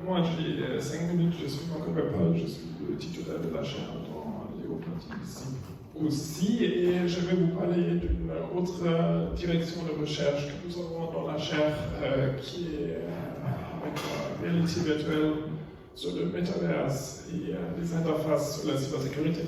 moi j'ai 5 minutes, je suis Marco Pepper, je suis le titulaire de la chaire dans l'éopathie ici aussi, et je vais vous parler d'une autre direction de recherche que nous avons dans la chaire qui est avec la réalité virtuelle sur le métaverse et les interfaces sur la cybersécurité.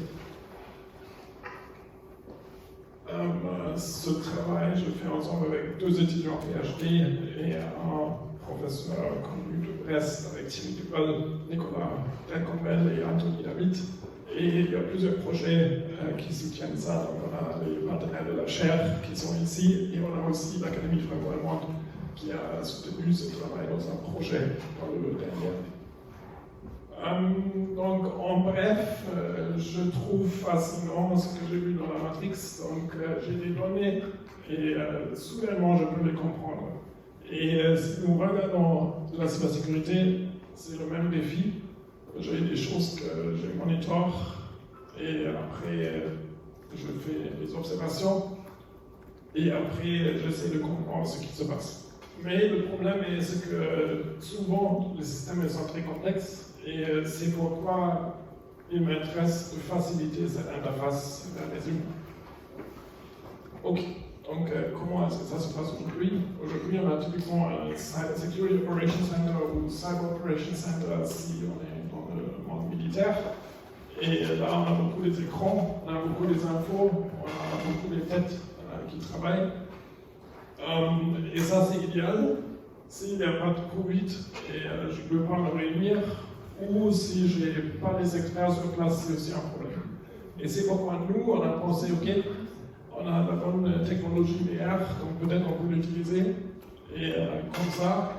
Ce travail, je le fais ensemble avec 2 étudiants PhD et un professeur connu de Brest avec Thierry Duval, Nicolas Delcombel et Anthony David. Et il y a plusieurs projets qui soutiennent ça. Donc on a les partenaires de la chaire qui sont ici et on a aussi l'Académie franco-allemande qui a soutenu ce travail dans un projet dans le dernier. Donc, en bref, je trouve fascinant ce que j'ai vu dans la Matrix. Donc, j'ai des données et soudainement, je peux les comprendre. Et si nous regardons de la cybersécurité, c'est le même défi. J'ai des choses que je monitore et après, je fais des observations et après, j'essaie de comprendre ce qui se passe. Mais le problème c'est que souvent, les systèmes sont très complexes. Et c'est pourquoi il m'intéresse de faciliter cette interface vers les humains. Ok, donc comment est-ce que ça se passe aujourd'hui? Aujourd'hui, on a typiquement un Cyber Security Operations Center ou Cyber Operations Center si on est dans le monde militaire. Et là, on a beaucoup des écrans, on a beaucoup des infos, on a beaucoup des têtes qui travaillent. Et ça, c'est idéal. S'il n'y a pas de Covid et je ne peux pas me réunir, ou si je n'ai pas les experts sur place, c'est aussi un problème. Et c'est pourquoi nous, on a pensé, ok, on a la bonne technologie VR, donc peut-être on peut l'utiliser. Et comme ça,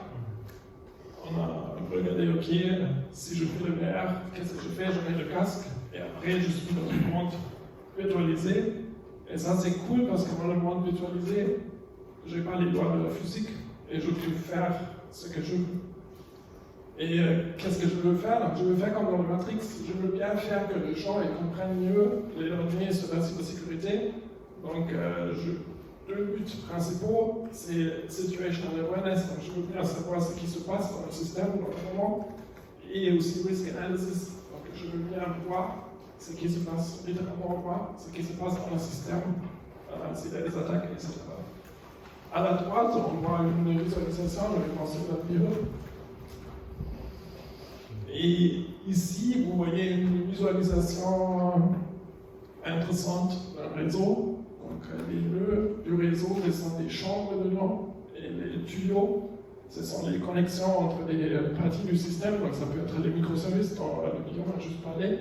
on a regardé, ok, si je fais le VR, qu'est-ce que je fais? Je mets le casque, et après je suis dans un monde virtualisé. Et ça c'est cool parce que dans le monde virtualisé, je n'ai pas les lois de la physique, et je peux faire ce que je veux. Et qu'est-ce que je veux faire? Je veux faire comme dans le Matrix, je veux bien faire que les gens comprennent mieux les données sur la cybersécurité. Donc, 2 buts principaux, c'est situational awareness, donc je veux bien savoir ce qui se passe dans le système, dans le moment, et aussi risk analysis, donc je veux bien voir ce qui se passe, littéralement voir ce qui se passe dans le système, s'il y a des attaques, etc. À la droite, on voit une visualisation, je vais penser à la vidéo. Et ici, vous voyez une visualisation intéressante d'un réseau. Donc, les nœuds du réseau, ce sont des chambres dedans, et les tuyaux, ce sont les connexions entre les parties du système. Donc, ça peut être les microservices dont le vidéo a juste parlé.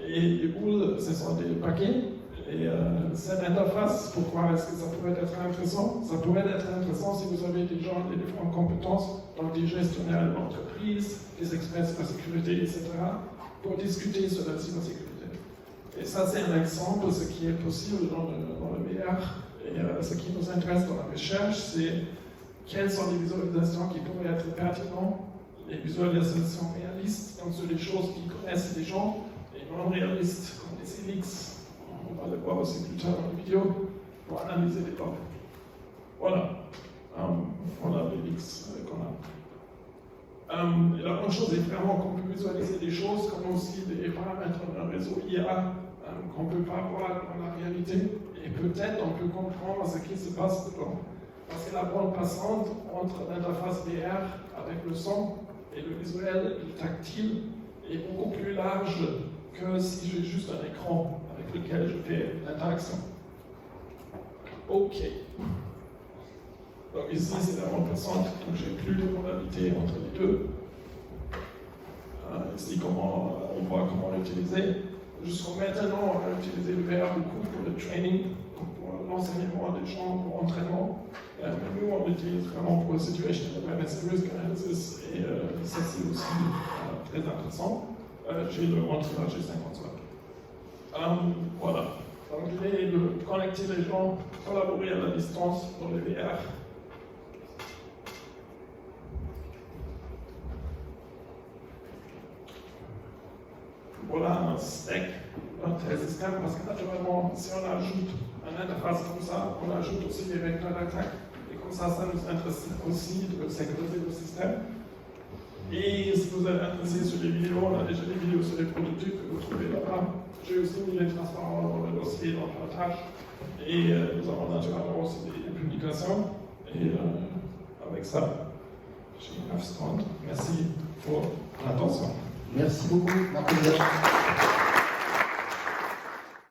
Et les boules, ce sont des paquets. Et cette interface, pourquoi est-ce que ça pourrait être intéressant? Ça pourrait être intéressant si vous avez des gens, des différentes compétences, donc des gestionnaires d'entreprise, des experts de la sécurité, etc., pour discuter sur la cybersécurité. Et ça, c'est un exemple de ce qui est possible dans le VR. Et ce qui nous intéresse dans la recherche, c'est quelles sont les visualisations qui pourraient être pertinentes, les visualisations réalistes, donc sur les choses qui connaissent les gens, et non réalistes, comme les ELIX. On va le voir aussi plus tard dans la vidéo pour analyser les logs. Voilà. Voilà les leaks qu'on a. Et la bonne chose est vraiment qu'on peut visualiser des choses comme aussi des paramètres d'un réseau IA qu'on ne peut pas voir dans la réalité. Et peut-être on peut comprendre ce qui se passe dedans. Parce que la bande passante entre l'interface VR avec le son et le visuel, le tactile, est beaucoup plus large que si j'ai juste un écran avec lequel je fais l'interaction. Ok. Donc ici c'est la bande passante, donc j'ai plus de modalités entre les deux. Ici on voit comment l'utiliser. Jusqu'à maintenant, on a utilisé le VR beaucoup pour le training, pour l'enseignement des gens, pour l'entraînement. Mais nous, on l'utilise vraiment pour la situation awareness risk analysis, et ça c'est aussi très intéressant. J'ai le montre là, j'ai 50 slides. Voilà. Donc l'idée est de connecter les gens, collaborer à la distance dans le VR. Voilà un stack, un tel système, parce que naturellement, si on ajoute une interface comme ça, on ajoute aussi des vecteurs d'attaque, et comme ça nous intéresse aussi de sécuriser le système. Et si vous êtes intéressé sur les vidéos, on a déjà des vidéos sur les prototypes que vous trouvez là-bas. J'ai aussi mis les transparents dans le dossier, dans le partage. Et nous avons naturellement aussi des publications. Et avec ça, j'ai 9 secondes. Merci pour l'attention. Merci beaucoup, Marc-Olivier.